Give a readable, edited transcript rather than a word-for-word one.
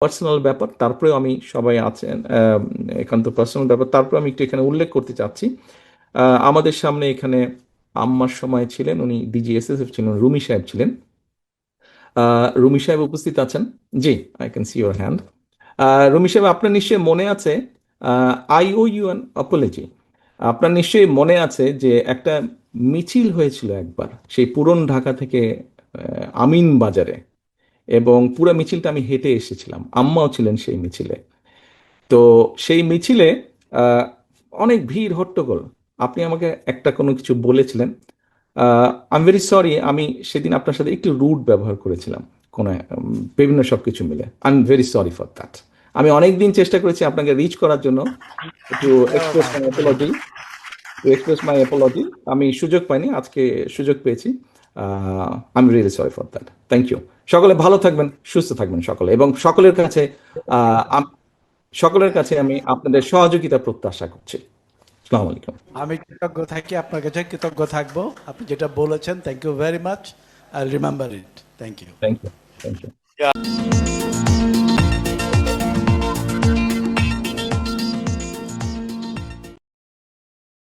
Personal ব্যাপার, তারপরে আমি সবাই আছেন একান্ত পার্সোনাল ব্যাপার, তারপরে আমি একটু এখানে উল্লেখ করতে চাচ্ছি। আমাদের সামনে এখানে আম্মার সময় ছিলেন, উনি ডিজিএসএসএফ ছিলেন, রুমি সাহেব ছিলেন। রুমি সাহেব উপস্থিত আছেন? জি, I can see your hand. Rumi সাহেব, আপনার নিশ্চয়ই মনে আছে, I owe you an apology. আপনার নিশ্চয়ই মনে আছে যে একটা মিছিল হয়েছিল একবার সেই পুরন ঢাকা থেকে আমিন বাজারে, এবং পুরো মিছিলটা আমি হেঁটে এসেছিলাম, আম্মাও ছিলেন সেই মিছিলে। তো সেই মিছিলে আহ, অনেক ভিড় হট্টগোল। আপনি আমাকে একটা কোনো কিছু বলেছিলেন। আই এম ভেরি সরি, আমি সেদিন আপনার সাথে একটু রুড ব্যবহার করেছিলাম কোনো বিভিন্ন সব কিছু মিলে। I am very sorry for that. আমি অনেক দিন চেষ্টা করেছি আপনাকে রিচ করার জন্য, একটু Never express mind. My apology, to express my apology. আমি সুযোগ পাইনি, আজকে সুযোগ পেয়েছি। I am really sorry for that. Thank you. সকলে ভালো থাকবেন, সুস্থ থাকবেন সকলে, এবং আহ, আম- সকলের কাছে আমি আপনাদের সহযোগিতা প্রত্যাশা করছি। আসসালামু আলাইকুম। আমি কৃতজ্ঞ থাকি, আপনার কাছে কৃতজ্ঞ থাকবো। আপনি যেটা বলেছেন, thank you very much. I remember it. Thank you. Thank you. Thank you.